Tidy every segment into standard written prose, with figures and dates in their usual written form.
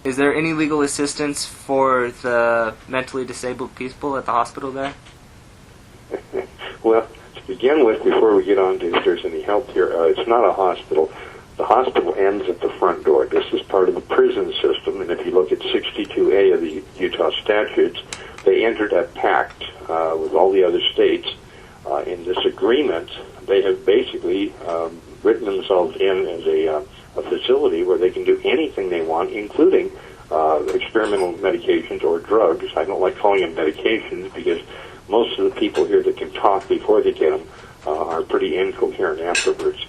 Is there any legal assistance for the mentally disabled people at the hospital there? Well, to begin with, before we get on to if there's any help here, it's not a hospital. The hospital ends at the front door. This is part of the prison system, and if you look at 62A of the Utah statutes, they entered a pact with all the other states. In this agreement, they have basically written themselves in as a facility where they can do anything they want, including experimental medications or drugs. I don't like calling them medications because most of the people here that can talk before they get them are pretty incoherent afterwards.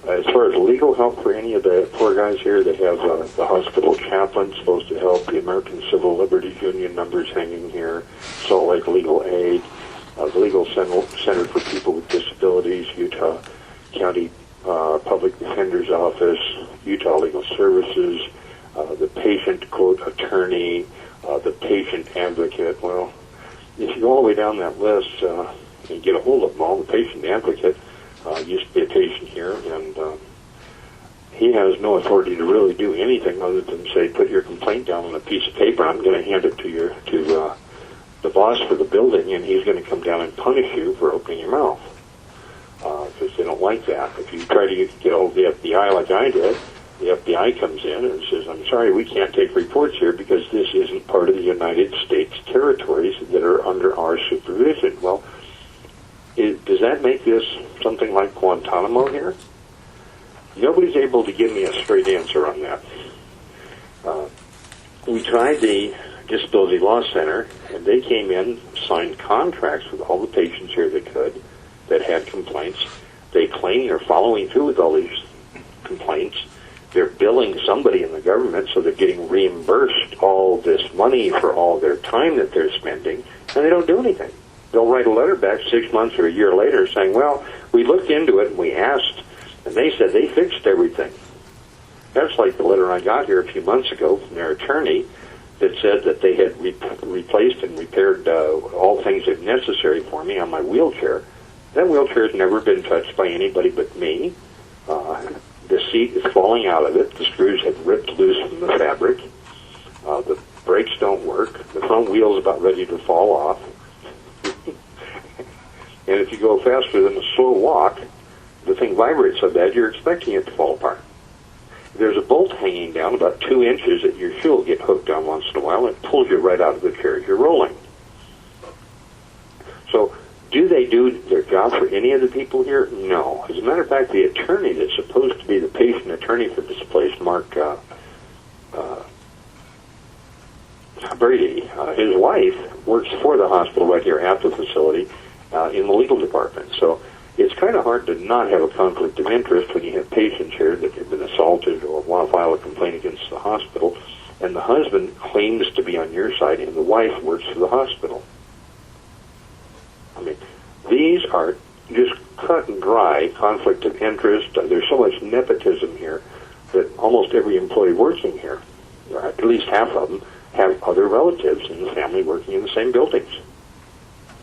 As far as legal help for any of the poor guys here, they have the hospital chaplain supposed to help, the American Civil Liberties Union numbers hanging here, Salt Lake Legal Aid, the Legal Center for People with Disabilities, Utah County Public Defender's Office, Utah Legal Services, the patient, quote, attorney, the patient advocate. Well, if you go all the way down that list and get a hold of them all, the patient advocate used to be a patient here, and he has no authority to really do anything other than say, put your complaint down on a piece of paper. I'm going to hand it to the boss for the building, and he's going to come down and punish you for opening your mouth. Because they don't like that. If you try to get hold of the FBI like I did, the FBI comes in and says, I'm sorry, we can't take reports here because this isn't part of the United States territories that are under our supervision. Well, does that make this something like Guantanamo here? Nobody's able to give me a straight answer on that. We tried the Disability Law Center, and they came in, signed contracts with all the patients here that had complaints. They claim they're following through with all these complaints. They're billing somebody in the government, so they're getting reimbursed all this money for all their time that they're spending, and they don't do anything. They'll write a letter back 6 months or a year later saying, well, we looked into it and we asked, and they said they fixed everything. That's like the letter I got here a few months ago from their attorney that said that they had replaced and repaired all things that necessary for me on my wheelchair. That wheelchair has never been touched by anybody but me. The seat is falling out of it. The screws have ripped loose from the fabric. The brakes don't work. The front wheel is about ready to fall off. And if you go faster than a slow walk, the thing vibrates so bad you're expecting it to fall apart. There's a bolt hanging down about 2 inches that your shoe will get hooked on once in a while, and it pulls you right out of the chair as you're rolling. So, do they do their job for any of the people here? No. As a matter of fact, the attorney that's supposed to be the patient attorney for this place, Mark Brady, his wife works for the hospital right here at the facility in the legal department. So it's kind of hard to not have a conflict of interest when you have patients here that have been assaulted or want to file a complaint against the hospital, and the husband claims to be on your side and the wife works for the hospital. I mean, these are just cut and dry conflict of interest. There's so much nepotism here that almost every employee working here, or at least half of them, have other relatives in the family working in the same buildings.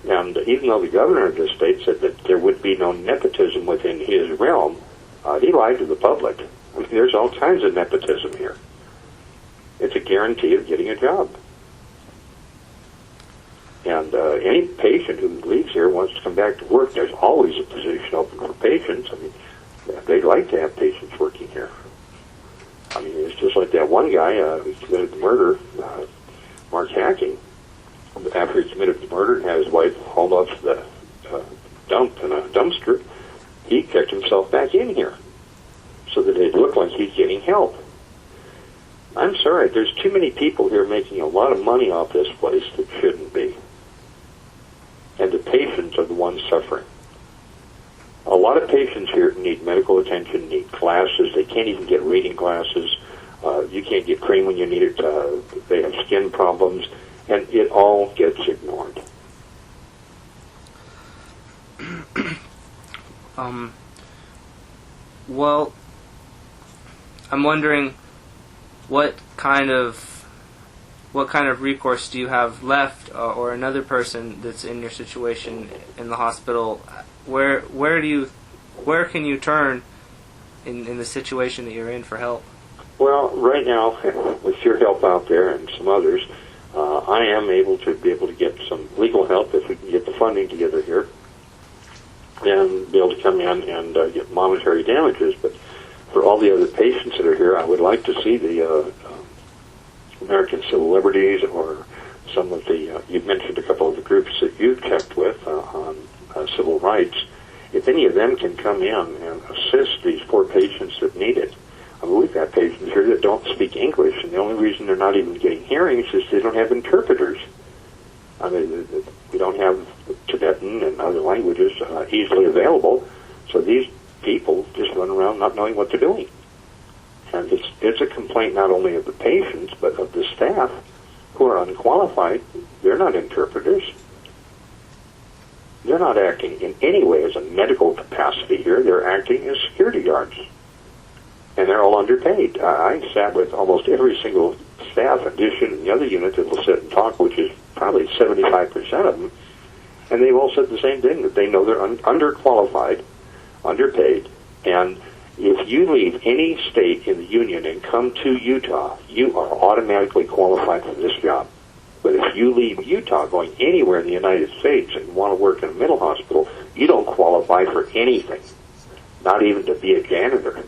And even though the governor of this state said that there would be no nepotism within his realm, he lied to the public. I mean, there's all kinds of nepotism here. It's a guarantee of getting a job. And any patient who leaves here wants to come back to work. There's always a position open for patients. I mean, they'd like to have patients working here. I mean, it's just like that one guy who committed the murder, Mark Hacking. After he committed the murder and had his wife hauled off to the dump in a dumpster, he kicked himself back in here so that it looked like he's getting help. I'm sorry, there's too many people here making a lot of money off this place that shouldn't be. And the patients are the ones suffering. A lot of patients here need medical attention, need glasses. They can't even get reading glasses. You can't get cream when you need it. They have skin problems. And it all gets ignored. Well, I'm wondering what kind of recourse do you have left, or another person that's in your situation in the hospital? Where can you turn in the situation that you're in for help? Well, right now, with your help out there and some others, I am able to get some legal help if we can get the funding together here, and be able to come in and get monetary damages. But for all the other patients that are here, I would like to see the American Civil Liberties or some of the, you've mentioned a couple of the groups that you've checked with on civil rights. If any of them can come in and assist these poor patients that need it. I mean, we've got patients here that don't speak English, and the only reason they're not even getting hearings is they don't have interpreters. I mean, we don't have Tibetan and other languages easily available, so these people just run around not knowing what they're doing. And it's a complaint not only of the patients, but of the staff who are unqualified. They're not interpreters. They're not acting in any way as a medical capacity here. They're acting as security guards. And they're all underpaid. I sat with almost every single staff addition in the other unit that will sit and talk, which is probably 75% of them, and they've all said the same thing, that they know they're underqualified, underpaid, and if you leave any state in the union and come to Utah, you are automatically qualified for this job. But if you leave Utah going anywhere in the United States and want to work in a mental hospital, you don't qualify for anything, not even to be a janitor.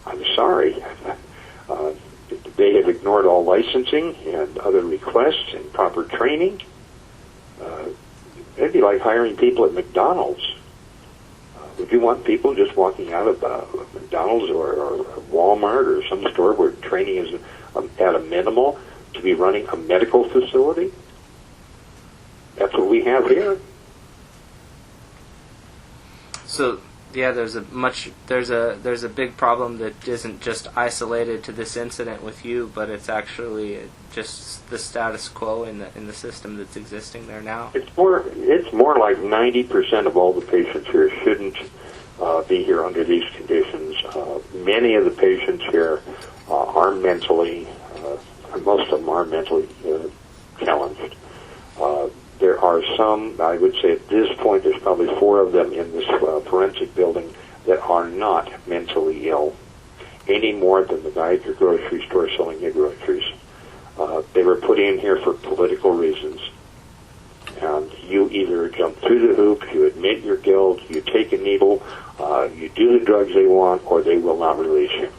I'm sorry. They have ignored all licensing and other requests and proper training. It'd be like hiring people at McDonald's. Would you want people just walking out of McDonald's or Walmart or some store where training is at a minimal to be running a medical facility? That's what we have here. So, yeah, there's a big problem that isn't just isolated to this incident with you, but it's actually just the status quo in the system that's existing there now. It's more like 90% of all the patients here shouldn't be here under these conditions. Many of the patients here are mentally, most of them are mentally challenged. There are some, I would say at this point, there's probably 4 of them in this forensic building that are not mentally ill, any more than the guy at your grocery store selling you groceries. They were put in here for political reasons. And you either jump through the hoop, you admit your guilt, you take a needle, you do the drugs they want, or they will not release you.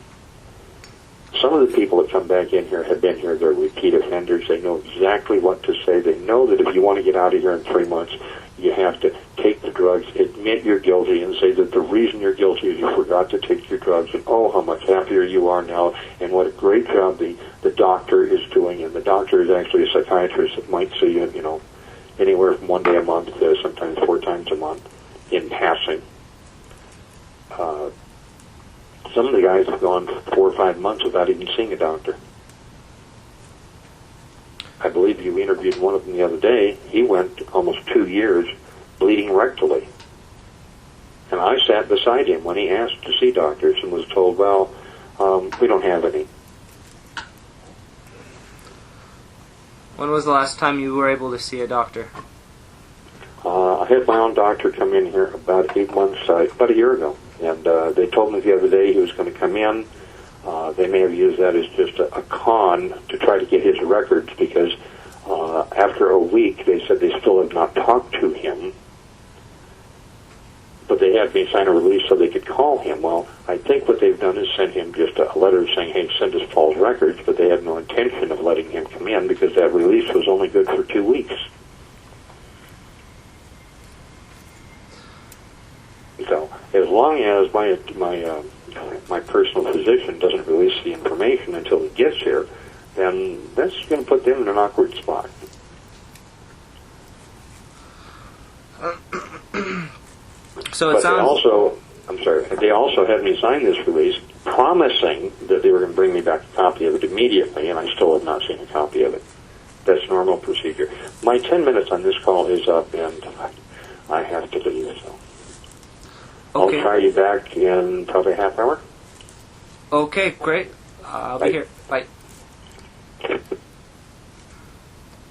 Some of the people that come back in here have been here, they're repeat offenders. They know exactly what to say. They know that if you want to get out of here in 3 months, you have to take the drugs, admit you're guilty, and say that the reason you're guilty is you forgot to take your drugs, and oh, how much happier you are now, and what a great job the doctor is doing. And the doctor is actually a psychiatrist that might see you, anywhere from 1 day a month to sometimes 4 times a month in passing. Some of the guys have gone 4 or 5 months without even seeing a doctor. I believe you interviewed one of them the other day. He went almost 2 years bleeding rectally. And I sat beside him when he asked to see doctors and was told, well, we don't have any. When was the last time you were able to see a doctor? I had my own doctor come in here about 8 months, about a year ago. And they told me the other day he was going to come in. They may have used that as just a con to try to get his records because after a week they said they still have not talked to him. But they had me sign a release so they could call him. Well, I think what they've done is send him just a letter saying, hey, send us Paul's records, but they had no intention of letting him come in because that release was only good for 2 weeks. So as long as my personal physician doesn't release the information until he gets here, then that's going to put them in an awkward spot. So it but sounds. They also had me sign this release, promising that they were going to bring me back a copy of it immediately, and I still have not seen a copy of it. That's normal procedure. My 10 minutes on this call is up, and I have to leave. So. Okay. I'll try you back in probably a half hour. Okay, great. I'll be here. Bye.